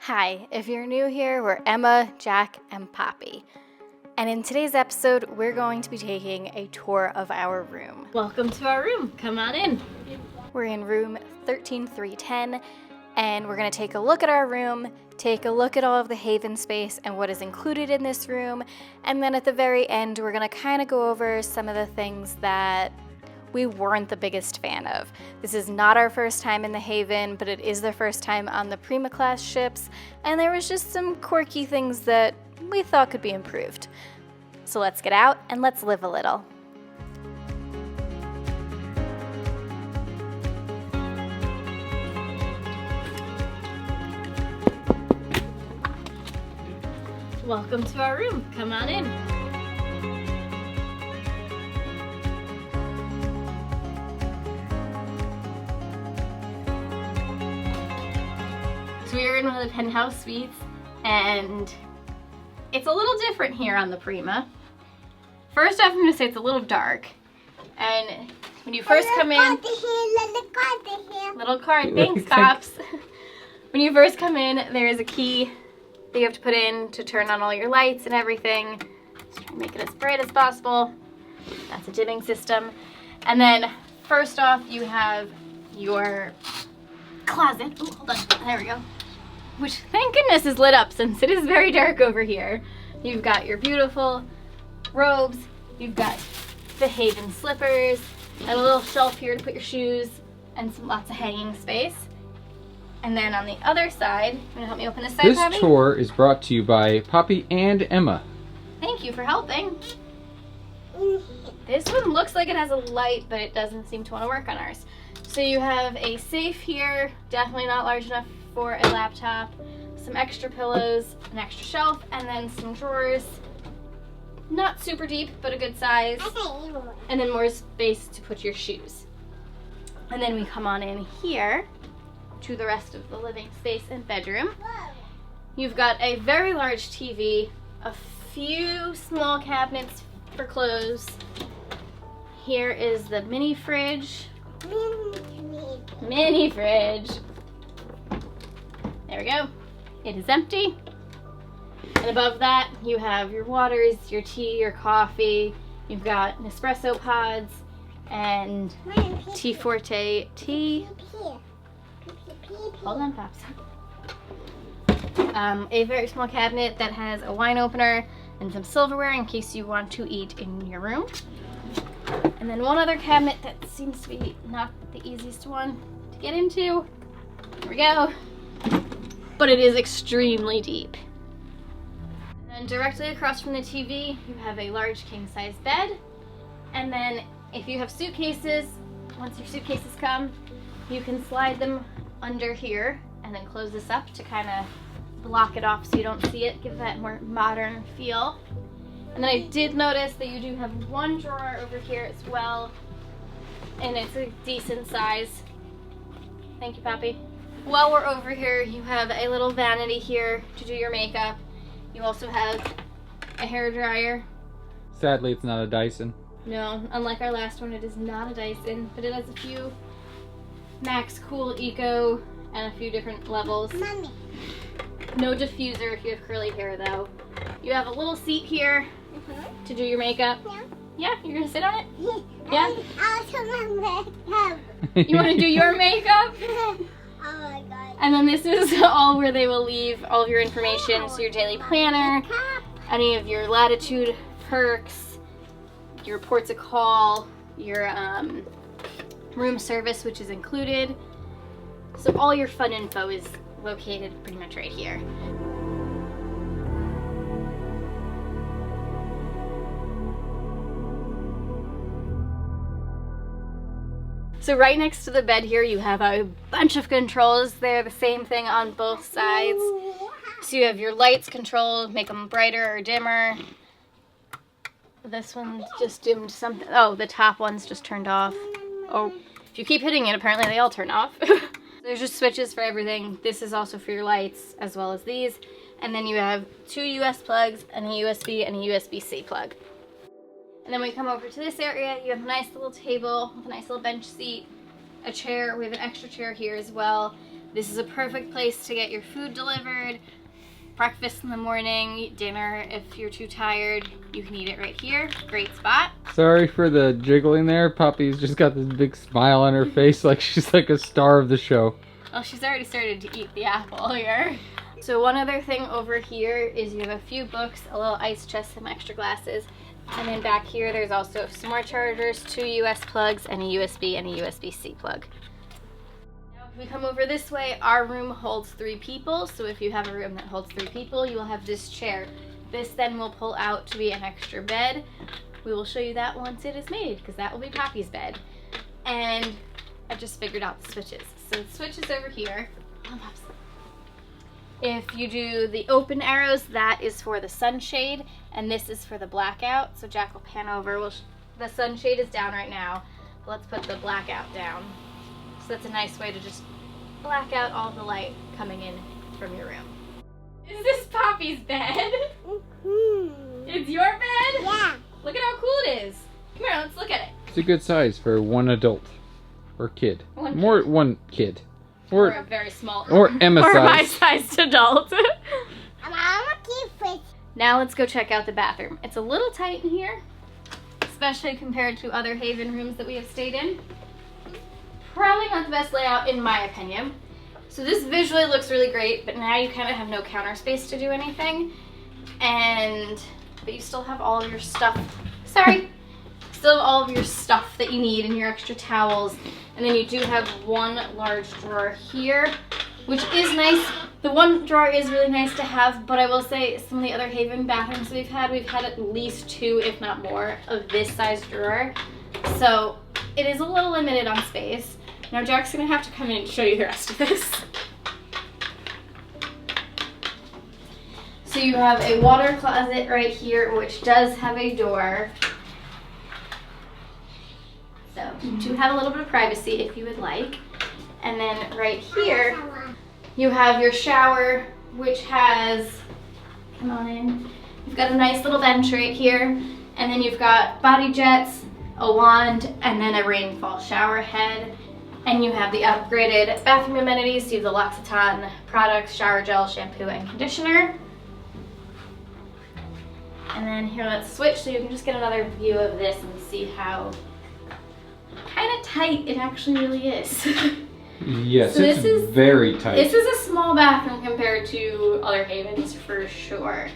Hi, if you're new here, we're Emma, Jack, and Poppy. And in today's episode, we're going to be taking a tour of our room. Welcome to our room. Come on in. We're in room 13310, and we're going to take a look at our room, take a look at all of the haven space and what is included in this room, and then at the very end, we're going to kind of go over some of the things that we weren't the biggest fan of. This is not our first time in the Haven, but it is the first time on the Prima class ships, and there was just some quirky things that we thought could be improved. So let's get out and let's live a little. Welcome to our room. Come on in. So we are in one of the Penthouse Suites, and it's a little different here on the Prima. First off, I'm going to say it's a little dark, and when you first come in, little card, thanks, Pops. When you first come in, there is a key that you have to put in to turn on all your lights and everything. Just try to make it as bright as possible. That's a dimming system. And then first off, you have your closet. Ooh, hold on, there we go. Which, thank goodness, is lit up since it is very dark over here. You've got your beautiful robes, you've got the Haven slippers, and a little shelf here to put your shoes, and lots of hanging space. And then on the other side, you want to help me open this side, This Poppy? tour is brought to you by Poppy and Emma. Thank you for helping. This one looks like it has a light, but it doesn't seem to want to work on ours. So you have a safe here, definitely not large enough for a laptop, some extra pillows, an extra shelf, and then some drawers. Not super deep, but a good size. And then more space to put your shoes. And then we come on in here to the rest of the living space and bedroom. You've got a very large TV, a few small cabinets for clothes. Here is the mini fridge. Mini fridge. There we go. It is empty. And above that, you have your waters, your tea, your coffee. You've got Nespresso pods and Tea Forte tea. Hold on, Pops. A very small cabinet that has a wine opener and some silverware in case you want to eat in your room. And then one other cabinet that seems to be not the easiest one to get into. Here we go. But it is extremely deep. And then directly across from the TV, you have a large king-size bed. And then if you have suitcases, once your suitcases come, you can slide them under here and then close this up to kind of block it off so you don't see it, give that more modern feel. And then I did notice that you do have one drawer over here as well, and it's a decent size. Thank you, Poppy. While we're over here, you have a little vanity here to do your makeup. You also have a hair dryer. Sadly, it's not a Dyson. No, unlike our last one, it is not a Dyson, but it has a few Max Cool Eco and a few different levels. Mommy. No diffuser if you have curly hair, though. You have a little seat here to do your makeup. Yeah. Yeah, you're gonna sit on it? Yeah? I'll do my makeup. You wanna do your makeup? Oh my god. And then this is all where they will leave all of your information, so your daily planner, any of your latitude perks, your ports of call, your room service, which is included. So all your fun info is located pretty much right here. So right next to the bed here, you have a bunch of controls. They're the same thing on both sides. So you have your lights controlled, make them brighter or dimmer. This one's just dimmed something. Oh, the top one's just turned off. Oh, if you keep hitting it, apparently they all turn off. There's just switches for everything. This is also for your lights, as well as these. And then you have two US plugs, and a USB and a USB-C plug. And then when we come over to this area, you have a nice little table with a nice little bench seat, a chair. We have an extra chair here as well. This is a perfect place to get your food delivered, breakfast in the morning, dinner if you're too tired. You can eat it right here. Great spot. Sorry for the jiggling there. Poppy's just got this big smile on her face like she's like a star of the show. Well, she's already started to eat the apple here. So one other thing over here is you have a few books, a little ice chest, some extra glasses, and then back here there's also some more chargers, 2 US plugs, and a USB and a USB-C plug. Now if we come over this way, our room holds 3 people, so if you have a room that holds 3 people, you will have this chair. This then will pull out to be an extra bed. We will show you that once it is made, because that will be Poppy's bed. And I just figured out the switches. So the switch is over here. If you do the open arrows, that is for the sunshade, and this is for the blackout. So Jack will pan over. The sunshade is down right now. Let's put the blackout down. So that's a nice way to just black out all the light coming in from your room. Is this Poppy's bed? It's your bed? Yeah. Look at how cool it is. Come here, let's look at it. It's a good size for one adult or kid. One More one kid. Or a very small. Or Emma or size. my sized adult. And I'm a keep it. Now let's go check out the bathroom. It's a little tight in here, especially compared to other Haven rooms that we have stayed in. Probably not the best layout in my opinion. So this visually looks really great, but now you kind of have no counter space to do anything. But you still have all of your stuff. Sorry. Still have all of your stuff that you need and your extra towels. And then you do have one large drawer here, which is nice. The one drawer is really nice to have, but I will say some of the other Haven bathrooms we've had at least 2, if not more, of this size drawer. So it is a little limited on space. Now Jack's gonna have to come in and show you the rest of this. So you have a water closet right here, which does have a door. So you do have a little bit of privacy if you would like. And then right here, you have your shower, which has, come on in, you've got a nice little bench right here. And then you've got body jets, a wand, and then a rainfall shower head. And you have the upgraded bathroom amenities. You have the L'Occitane products, shower gel, shampoo, and conditioner. And then here, let's switch so you can just get another view of this and see how kind of tight it actually really is. Yes, So it's very tight. This is a small bathroom compared to other Havens for sure.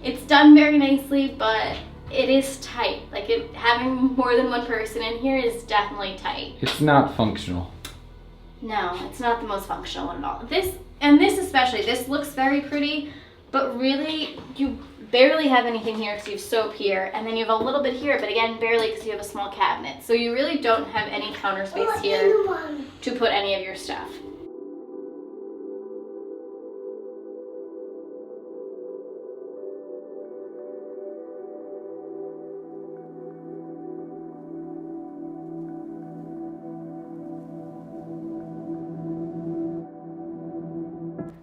It's done very nicely, but it is tight. Like having more than one person in here is definitely tight. It's not functional. No, it's not the most functional one at all. This especially, this looks very pretty, but really you barely have anything here because you have soap here, and then you have a little bit here, but again, barely because you have a small cabinet. So you really don't have any counter space here to put any of your stuff.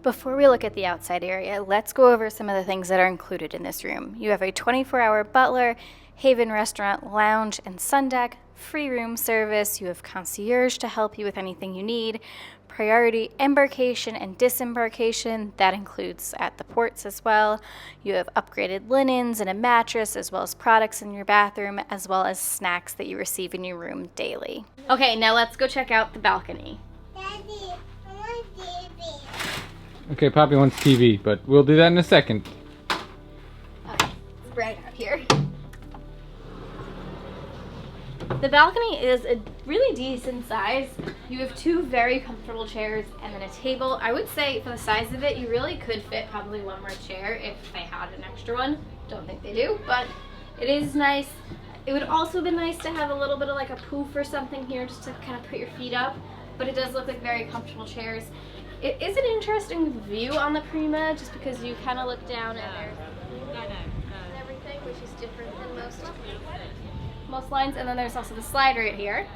Before we look at the outside area, let's go over some of the things that are included in this room. You have a 24-hour butler, Haven restaurant, lounge, and sundeck, free room service. You have concierge to help you with anything you need, priority embarkation and disembarkation. That includes at the ports as well. You have upgraded linens and a mattress, as well as products in your bathroom, as well as snacks that you receive in your room daily. Okay, now let's go check out the balcony. Daddy, I want TV. Okay, Poppy wants TV, but we'll do that in a second. Okay, it's right up here. The balcony is a really decent size. You have 2 very comfortable chairs and then a table. I would say for the size of it, you really could fit probably one more chair if they had an extra one. Don't think they do, but it is nice. It would also be nice to have a little bit of like a poof or something here just to kind of put your feet up, but it does look like very comfortable chairs. It is an interesting view on the Prima just because you kind of look down and there's and everything, which is different than most lines. And then there's also the slide right here.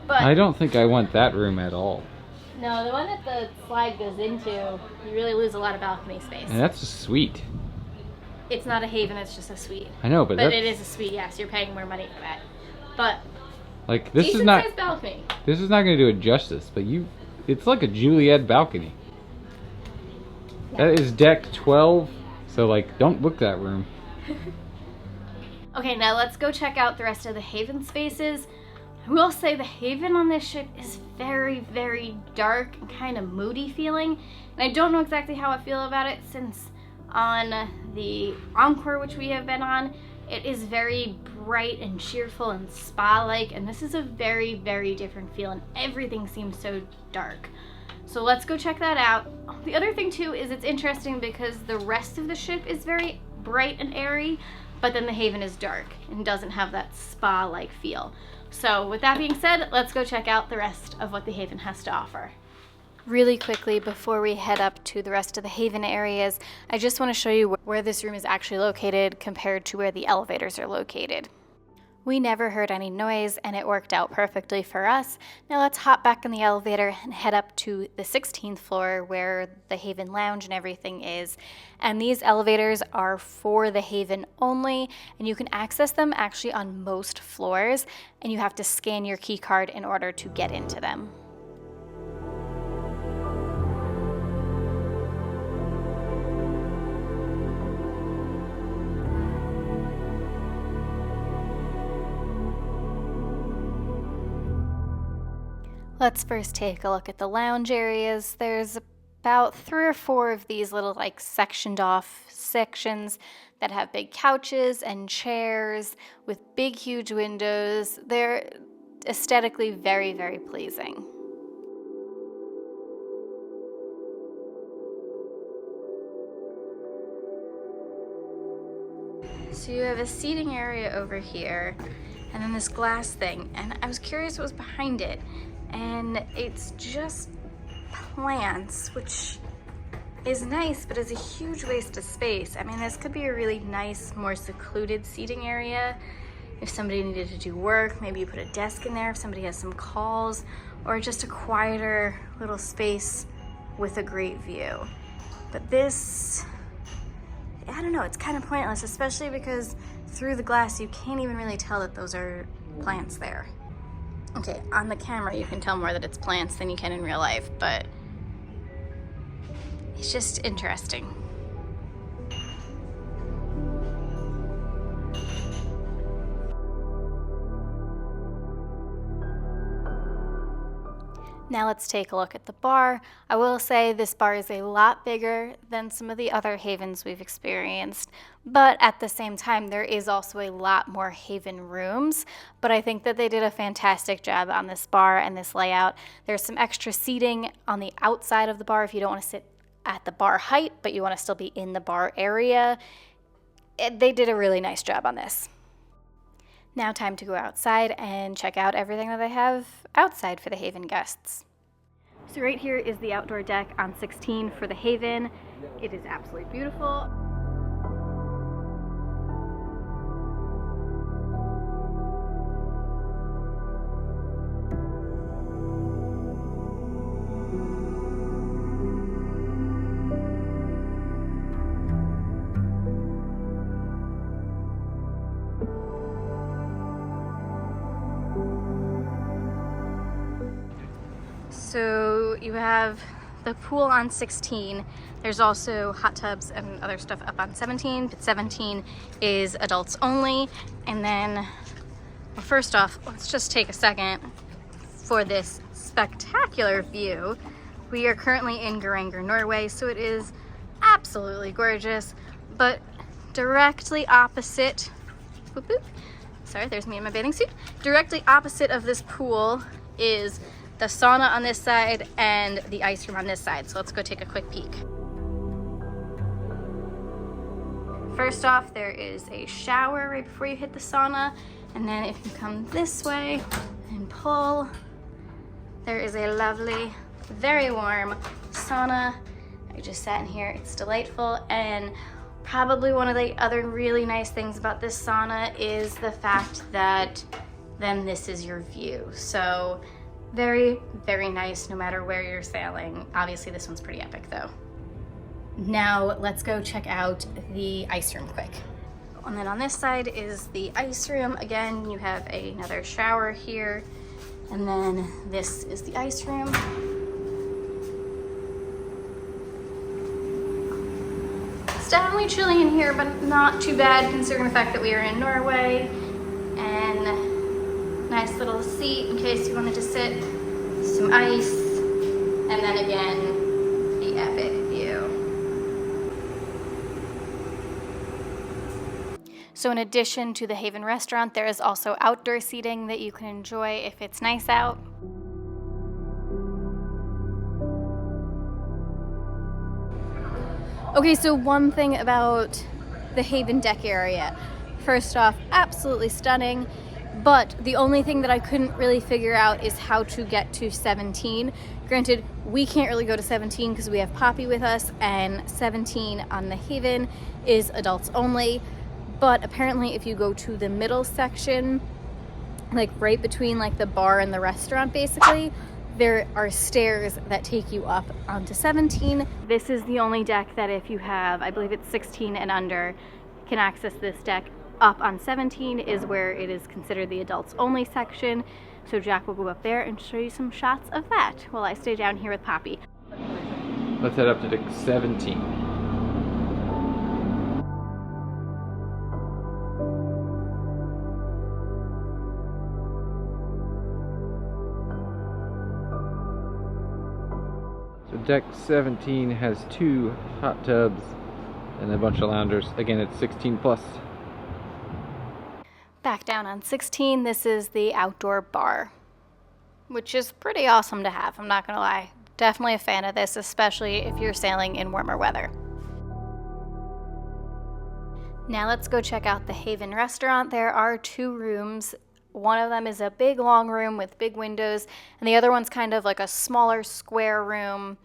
But I don't think I want that room at all. no, the one that the slide goes into, you really lose a lot of balcony space. And that's a suite. It's not a Haven, it's just a suite. I know, but But it is a suite, yes. You're paying more money for that. But like this is decent not sized balcony. this is not going to do it justice. But you It's like a Juliet balcony. That is deck 12, so like, don't book that room. Okay, now let's go check out the rest of the Haven spaces. I will say the Haven on this ship is very, very dark and kind of moody feeling. And I don't know exactly how I feel about it, since on the Encore, which we have been on, it is very bright and cheerful and spa-like, and this is a very, very different feel, and everything seems so dark. So let's go check that out. The other thing too is it's interesting because the rest of the ship is very bright and airy, but then the Haven is dark and doesn't have that spa-like feel. So with that being said, let's go check out the rest of what the Haven has to offer. Really quickly, before we head up to the rest of the Haven areas, I just want to show you where this room is actually located compared to where the elevators are located. We never heard any noise, and it worked out perfectly for us. Now let's hop back in the elevator and head up to the 16th floor where the Haven Lounge and everything is. And these elevators are for the Haven only, and you can access them actually on most floors, and you have to scan your key card in order to get into them. Let's first take a look at the lounge areas. There's about 3 or 4 of these little like sectioned off sections that have big couches and chairs with big huge windows. They're aesthetically very, very pleasing. So you have a seating area over here and then this glass thing, and I was curious what was behind it. And it's just plants, which is nice, but is a huge waste of space. I mean, this could be a really nice, more secluded seating area. If somebody needed to do work, maybe you put a desk in there if somebody has some calls, or just a quieter little space with a great view. But this, I don't know, it's kind of pointless, especially because through the glass you can't even really tell that those are plants there. Okay, on the camera you can tell more that it's plants than you can in real life, but it's just interesting. Now let's take a look at the bar. I will say this bar is a lot bigger than some of the other Havens we've experienced, but at the same time there is also a lot more Haven rooms, but I think that they did a fantastic job on this bar and this layout. There's some extra seating on the outside of the bar if you don't want to sit at the bar height, but you want to still be in the bar area. They did a really nice job on this. Now time to go outside and check out everything that they have outside for the Haven guests. So right here is the outdoor deck on 16 for the Haven. It is absolutely beautiful. So you have the pool on 16. There's also hot tubs and other stuff up on 17, but 17 is adults only. And then, well, first off, let's just take a second for this spectacular view. We are currently in Geiranger, Norway, so it is absolutely gorgeous, but directly opposite, whoop, whoop, sorry, there's me in my bathing suit. Directly opposite of this pool is the sauna on this side and the ice room on this side. So let's go take a quick peek. First off, there is a shower right before you hit the sauna. And then if you come this way and pull, there is a lovely, very warm sauna. I just sat in here, it's delightful. And probably one of the other really nice things about this sauna is the fact that then this is your view. So very, very nice no matter where you're sailing. Obviously this one's pretty epic though. Now let's go check out the ice room quick. And then on this side is the ice room. Again, you have another shower here. And then this is the ice room. definitely chilly in here, but not too bad considering the fact that we are in Norway. And nice little seat in case you wanted to sit, some ice, and then again, the epic view. So in addition to the Haven restaurant, there is also outdoor seating that you can enjoy if it's nice out. Okay, so one thing about the Haven deck area. First off, absolutely stunning, but the only thing that I couldn't really figure out is how to get to 17. Granted, we can't really go to 17 because we have Poppy with us, and 17 on the Haven is adults only. But apparently if you go to the middle section, like right between like the bar and the restaurant basically, there are stairs that take you up onto 17. This is the only deck that if you have, I believe it's 16 and under, can access this deck. Up on 17 is where it is considered the adults only section. So Jack will go up there and show you some shots of that while I stay down here with Poppy. Let's head up to deck 17. So deck 17 has 2 hot tubs and a bunch of loungers. Again, it's 16 plus. Back down on 16, this is the outdoor bar, which is pretty awesome to have, I'm not gonna lie. Definitely a fan of this, especially if you're sailing in warmer weather. Now let's go check out the Haven restaurant. There are 2 rooms. One of them is a big long room with big windows, and the other one's kind of like a smaller square room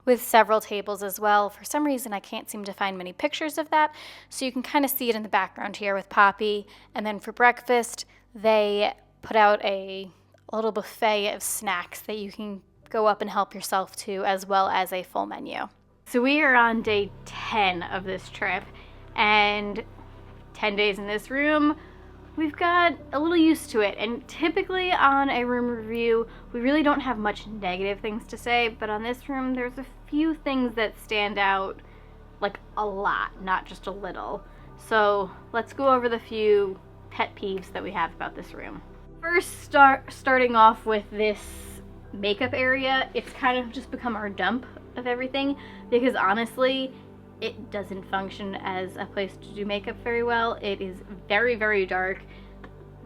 with several tables as well. For some reason, I can't seem to find many pictures of that, so you can kind of see it in the background here with Poppy. And then for breakfast, they put out a little buffet of snacks that you can go up and help yourself to, as well as a full menu. So we are on day 10 of this trip, and 10 days in this room, we've got a little used to it. And typically on a room review, we really don't have much negative things to say, but on this room, there's a few things that stand out, like a lot, not just a little. So let's go over the few pet peeves that we have about this room. First, starting off with this makeup area, it's kind of just become our dump of everything, because honestly, it doesn't function as a place to do makeup very well. It is very, very dark.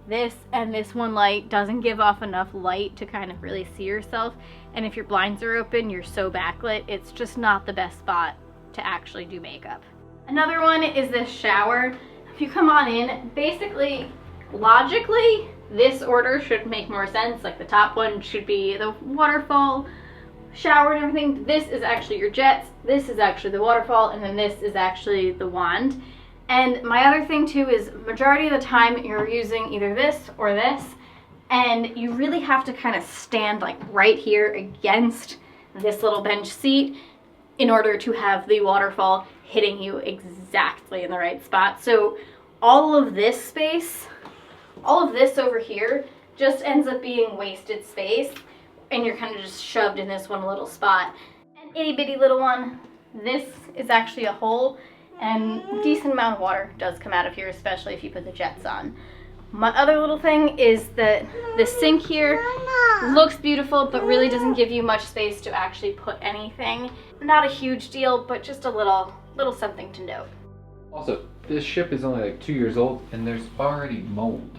This and this one light doesn't give off enough light to kind of really see yourself. And if your blinds are open, you're so backlit, it's just not the best spot to actually do makeup. Another one is this shower. If you come on in, basically, logically, this order should make more sense. Like the top one should be the waterfall, shower and everything. This is actually your jets, this is actually the waterfall, and then this is actually the wand. And my other thing too is majority of the time you're using either this or this, and you really have to kind of stand like right here against this little bench seat in order to have the waterfall hitting you exactly in the right spot. So all of this space, all of this over here just ends up being wasted space, and you're kind of just shoved in this one little spot. An itty bitty little one, this is actually a hole, and a decent amount of water does come out of here, especially if you put the jets on. My other little thing is that the sink here looks beautiful, but really doesn't give you much space to actually put anything. Not a huge deal, but just a little something to note. Also, this ship is only like 2 years old, and there's already mold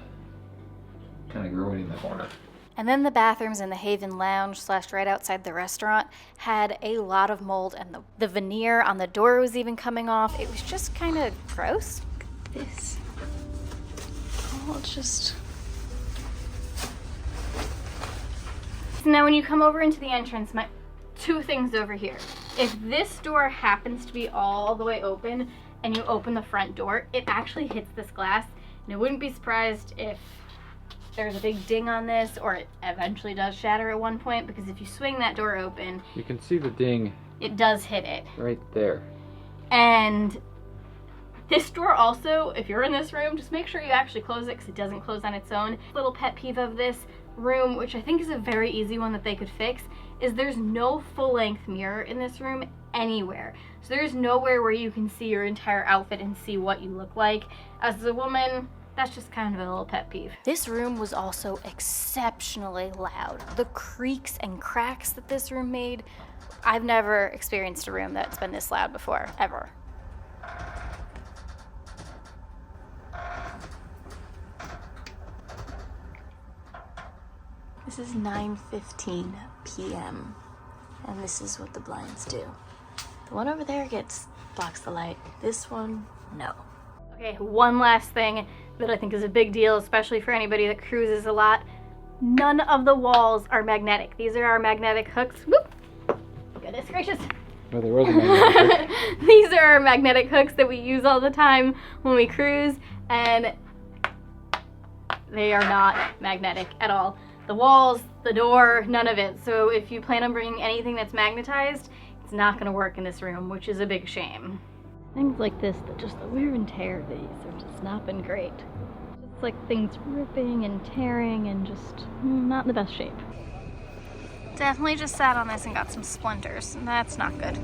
kind of growing in the corner. And then the bathrooms in the Haven Lounge / right outside the restaurant had a lot of mold, and the veneer on the door was even coming off. It was just kind of gross. Look at this. Oh, it's just... Now when you come over into the entrance, two things over here. If this door happens to be all the way open and you open the front door, it actually hits this glass, and I wouldn't be surprised if there's a big ding on this, or it eventually does shatter at one point, because if you swing that door open, you can see the ding. It does hit it. Right there. And this door also, if you're in this room, just make sure you actually close it, because it doesn't close on its own. Little pet peeve of this room, which I think is a very easy one that they could fix, is there's no full-length mirror in this room. anywhere. So there's nowhere where you can see your entire outfit and see what you look like. As a woman, that's just kind of a little pet peeve. This room was also exceptionally loud. The creaks and cracks that this room made, I've never experienced a room that's been this loud before, ever. This is 9:15 p.m. and this is what the blinds do. The one over there blocks the light. This one, no. Okay, one last thing that I think is a big deal, especially for anybody that cruises a lot. None of the walls are magnetic. These are our magnetic hooks. Whoop! Goodness gracious. Well, there was a magnetic hook. These are our magnetic hooks that we use all the time when we cruise, and they are not magnetic at all. The walls, the door, none of it. So if you plan on bringing anything that's magnetized, it's not going to work in this room, which is a big shame. Things like this, that just the wear and tear of these have just not been great. Just like things ripping and tearing and just not in the best shape. Definitely just sat on this and got some splinters. That's not good.